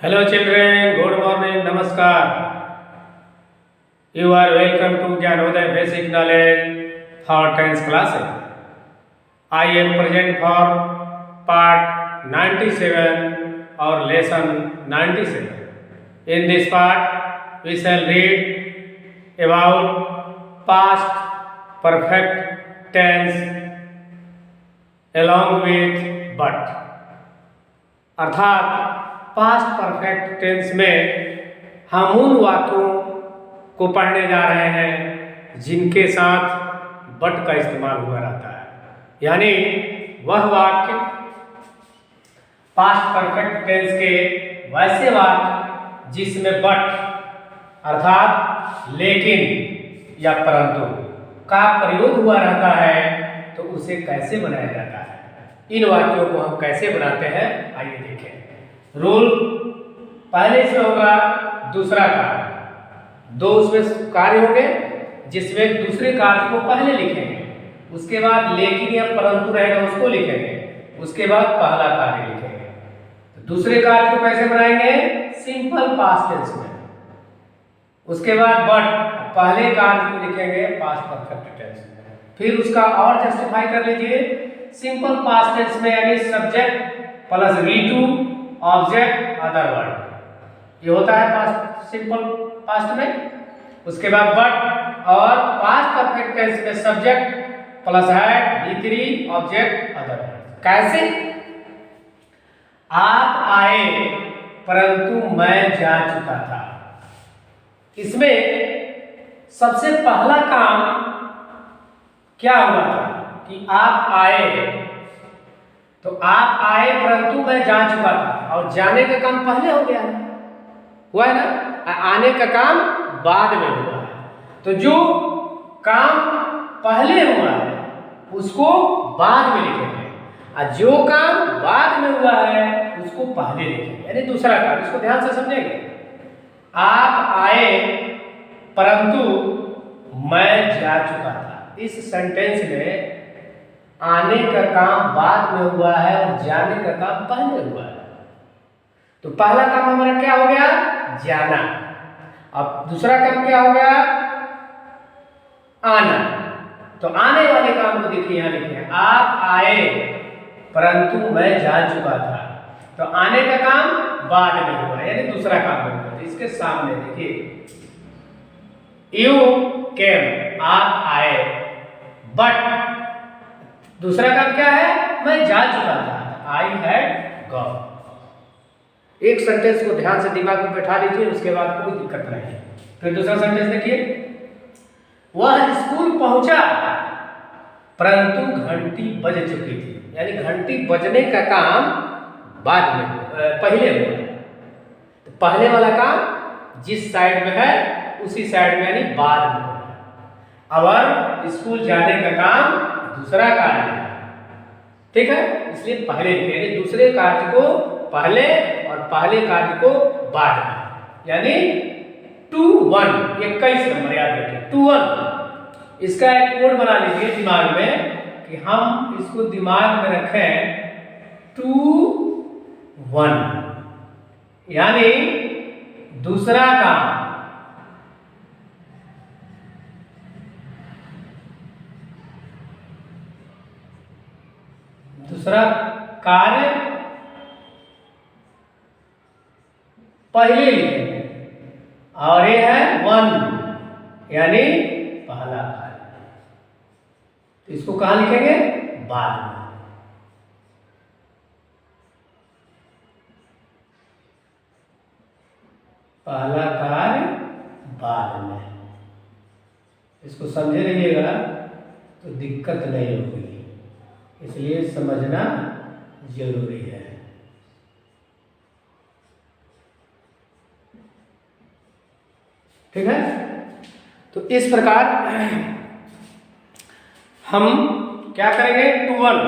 Hello children, good morning, namaskar. You are welcome to Gyanoday Basic Knowledge for 10th class. I am present for part 97 or lesson 97. In this part, we shall read about past perfect tense along with but. अर्थात past perfect tense में हम उन वाक्यों को पढ़ने जा रहे हैं जिनके साथ बट का इस्तेमाल हुआ रहता है, यानी वह वाक्य पास्ट परफेक्ट टेंस के वैसे वाक्य जिसमें बट अर्थात लेकिन या परंतु का प्रयोग हुआ रहता है, तो उसे कैसे बनाया जाता है, इन वाक्यों को हम कैसे बनाते हैं आइए देखें। रूल पहले इसमें होगा दूसरा कार्य, दो उसमें कार्य होंगे जिसमें दूसरे कार्य को पहले लिखेंगे, उसके बाद लेकिन या परंतु रहेगा उसको लिखेंगे, उसके बाद पहला कार्य लिखेंगे। तो दूसरे कार्य को कैसे बनाएंगे? सिंपल पास्ट टेंस में। उसके बाद बट पहले कार्य को लिखेंगे पास्ट परफेक्ट टेंस में। फिर उसका और जस्टिफाई कर लीजिए, सिंपल पास्ट टेंस में यानी subject plus V2 object other word, ये होता है पास्ट सिंपल पास्ट में। उसके बाद बट और पास्ट परफेक्ट टेंस में सब्जेक्ट प्लस है V3 ऑब्जेक्ट अदर वर्ड। कैसे? आप आए परंतु मैं जा चुका था। इसमें सबसे पहला काम क्या हुआ था कि आप आए, तो आप आए परंतु मैं जा चुका था, और जाने का काम पहले हो गया है, हुआ है ना, आने का काम बाद में हुआ है। तो जो काम पहले हुआ है उसको बाद में लिखेंगे, और जो काम बाद में हुआ है उसको पहले लिखेंगे, यानी दूसरा काम। इसको ध्यान से समझेंगे। आप आए परंतु मैं जा चुका था, इस सेंटेंस में आने का काम बाद में हुआ है और जाने का काम पहले हुआ है। तो पहला काम हमारा क्या हो गया? जाना। अब दूसरा काम क्या हो गया? आना। तो आने वाले काम को देखिए, यहां लिखे आप आए परंतु मैं जा चुका था, तो आने का काम बाद में हुआ, यानी दूसरा काम हुआ। तो इसके सामने देखिए, यू केम, आप आए, बट दूसरा काम क्या है? मैं जा चुका था, आई हैड गॉन। एक सेंटेंस को ध्यान से दिमाग में बैठा लीजिए, उसके बाद कोई दिक्कत नहीं है। फिर दूसरा सेंटेंस देखिए, वह स्कूल पहुंचा परंतु घंटी बज चुकी थी, यानी घंटी बजने का काम बाद में पहले हुआ है। तो पहले वाला काम जिस साइड में है उसी साइड में, यानी बाद में हुआ है। और स्कूल जाने का काम दूसरा कार्य है, ठीक है, इसलिए पहले लिखे, यानी दूसरे कार्य को पहले और पहले कार्य को बाद में, यानी 2-1, 21 नंबर याद रखिए, 2-1। इसका एक कोड बना लीजिए दिमाग में कि हम इसको दिमाग में रखें 2-1, यानी दूसरा काम दूसरा कार्य पहले लिखेंगे, और ये है 1, यानी पहला कार्य। तो इसको कहां लिखेंगे? बाद में। पहला कार्य बाद में, इसको समझे रहिएगा तो दिक्कत नहीं होगी, इसलिए समझना जरूरी है। ठीक है, तो इस प्रकार हम क्या करेंगे? 2-1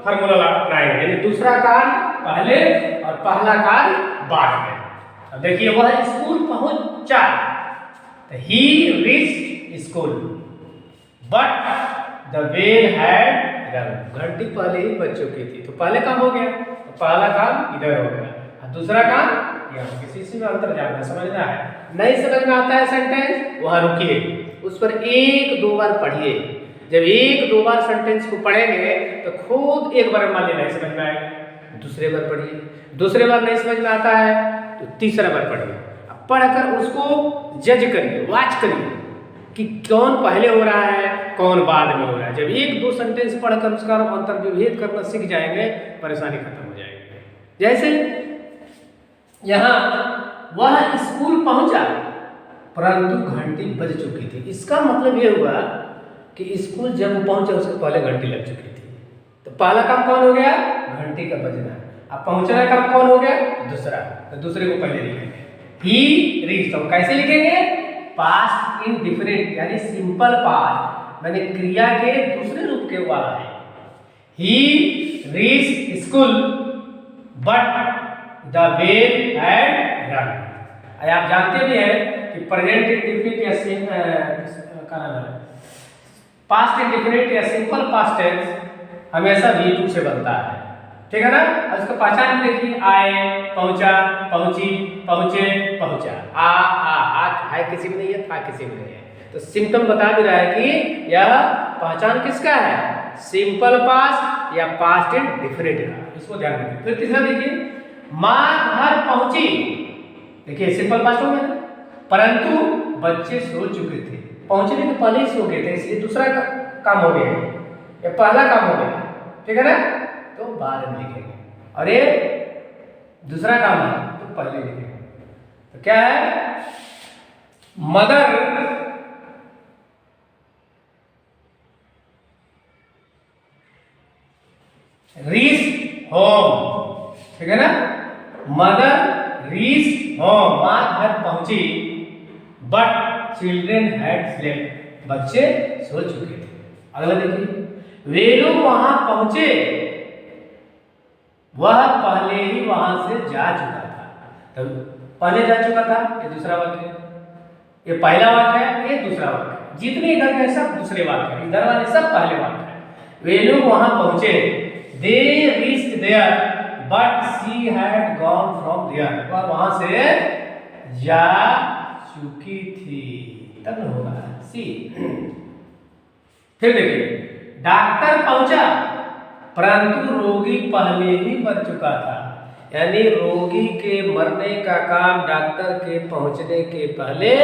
फॉर्मूला अपनाएंगे, यानी दूसरा कार्य पहले और पहला कार्य बाद में। अब देखिए, वह स्कूल पहुंचा, he reached school, but the bell had, घंटी पहले ही बज चुकी थी, तो पहले काम हो गया, तो पहला काम इधर हो गया। और दूसरा काम यहाँ किसी में अंतर जानना समझना है। नहीं समझ में आता है सेंटेंस, वहाँ रुकिए, उस पर एक दो बार पढ़िए। जब एक दो बार सेंटेंस को पढ़ेंगे तो खुद एक बार मान लेना समझ में आएगा, दूसरे बार पढ़िए, दूसरे बार नहीं समझ में आता है तो तीसरा बार पढ़िए। अब पढ़कर उसको जज करिए, वॉच करिए कि कौन पहले हो रहा है कौन बाद में हो रहा है। जब एक दो सेंटेंस पढ़कर उसका अंतर विभेद करना सीख जाएंगे, परेशानी खत्म हो जाएगी। जैसे यहाँ वह स्कूल पहुंचा परंतु घंटी बज चुकी थी। इसका मतलब ये हुआ कि स्कूल जब वो पहुंचा उसके पहले घंटी लग चुकी थी। तो पहला काम कौन हो गया, घंटी का बजना। अब पहुंचना काम कौन हो गया, दूसरा। तो दूसरे को पहले लिखेंगे, ही रीच। तो कैसे लिखेंगे, पास्ट इंडिफिनिट यानी सिंपल पास्ट, मैंने क्रिया के दूसरे रूप के वाला है। He reach school but the well had run. आप जानते भी हैं कि प्रेजेंट इंडिफिनिट या पास्ट इंडिफिनिट या सिंपल पास्ट टेंस हमेशा V2 से बनता है, ठीक है ना। और इसका पहचान देखिए, आए, पहुंचा, पहुंची, पहुंचे, पहुंचा। आ किसी में नहीं है, था किसी में नहीं है। तो सिम्टम बता भी रहा है कि यह पहचान किसका है, सिंपल पास्ट या पास्ट इंडिफिनिट का। इसको ध्यान रखिए। फिर तीसरा देखिए, माँ घर पहुंची। देखिए सिंपल पास्ट हो गया, परंतु बच्चे सो चुके थे। पहुंचने के पहले ही सो गए थे, इसलिए दूसरा काम हो गया, या पहला काम हो गया, ठीक है ना। तो बाद में लिखेंगे, और ये दूसरा काम है तो पहले लिखेंगे। तो क्या है, मदर रीच होम, ठीक है ना। मदर रीच होम, माँ घर पहुंची, बट चिल्ड्रेन हैड स्लेप्ट, बच्चे सो चुके थे। अगला देखिए, वे लोग वहां पहुंचे, वह पहले ही वहां से जा चुका था। तो पहले जा चुका था, ये दूसरा वाक्य, ये पहला वाक्य है, ये दूसरा वाक्य। जितने इधर के सब दूसरे वाक्य, इधर वाले सब पहले वाक्य है। वे लोग वहां पहुंचे, they reached there but she had gone from there, वह वहां से जा चुकी थी, तब होगा सी। फिर देखिए, डॉक्टर पहुंचा परंतु रोगी पहले ही मर चुका था, यानी रोगी के मरने का काम डॉक्टर के पहुंचने के पहले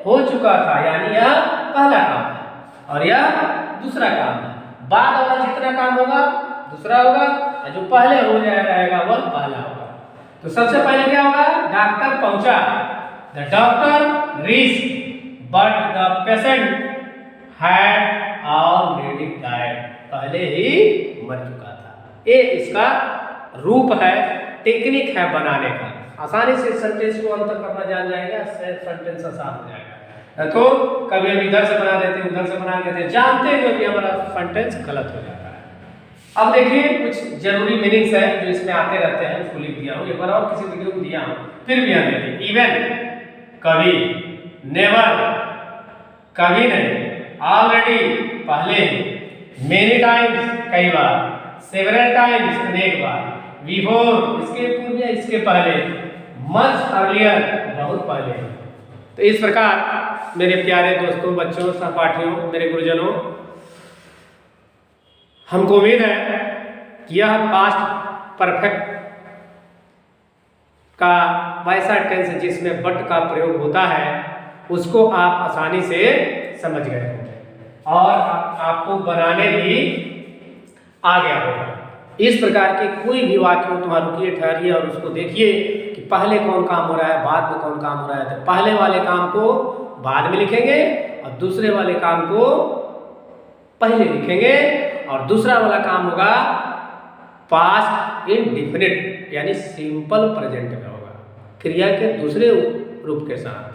हो चुका था, यानी यह पहला काम है और यह दूसरा काम है। बाद वाला जितना काम होगा दूसरा होगा, और जो पहले हो जाएगा वह पहला होगा। तो सबसे पहले क्या होगा, डॉक्टर पहुंचा, the doctor reached but the patient had already died, पहले ही मर चुका था। ये इसका रूप है, टेक्निक है बनाने का। आसानी से सेंटेंस को अंतर करना जान जाएगा, सेंटेंस आसान हो जाएगा। तो कभी हम इधर से बना देते उधर से बना देते, जानते हुए भी हमारा सेंटेंस गलत हो जाता है। अब देखिए कुछ जरूरी मीनिंग्स है जो इसमें आते रहते हैं, उसको लिख दिया हूँ, एक बार और किसी वीडियो में दिया हूँ, फिर भी हम देते। इवन कभी, नेवर कभी नहीं, ऑलरेडी पहले ही, मेनी टाइम्स कई बार, सेवरल टाइम्स अनेक बार, बिफोर इसके पूर्व या इसके पहले, मच अर्लियर बहुत पहले। तो इस प्रकार मेरे प्यारे दोस्तों, बच्चों, सहपाठियों, मेरे गुरुजनों, हमको उम्मीद है कि यह पास्ट परफेक्ट का वैसा टेंस जिसमें बट का प्रयोग होता है उसको आप आसानी से समझ गए होंगे और आपको बनाने भी आ गया होगा। इस प्रकार के कोई भी वाक्य हो तुम्हारा, रुकिए, ठहरिए और उसको देखिए कि पहले कौन काम हो रहा है, बाद में कौन काम हो रहा है। तो पहले वाले काम को बाद में लिखेंगे और दूसरे वाले काम को पहले लिखेंगे, और दूसरा वाला काम होगा पास्ट इंडिफिनिट यानी सिंपल प्रेजेंट में होगा, क्रिया के दूसरे रूप के साथ।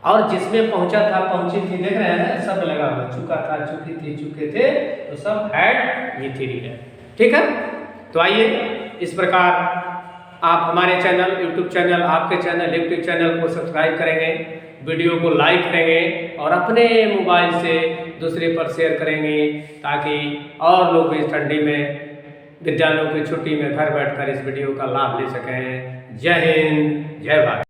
और जिसमें पहुंचा था, पहुंची थी, देख रहे हैं ना, सब लगा हुआ, चुका था, चुकी थी, चुके थे, तो सब हैड V3 है, ठीक है। तो आइए इस प्रकार आप हमारे चैनल, यूट्यूब चैनल, आपके चैनल, यूट्यूब चैनल को सब्सक्राइब करेंगे, वीडियो को लाइक करेंगे और अपने मोबाइल से दूसरे पर शेयर करेंगे, ताकि और लोग भी इस ठंडी में, विद्यालयों की छुट्टी में घर बैठकर इस वीडियो का लाभ ले सकें। जय हिंद, जय भारत।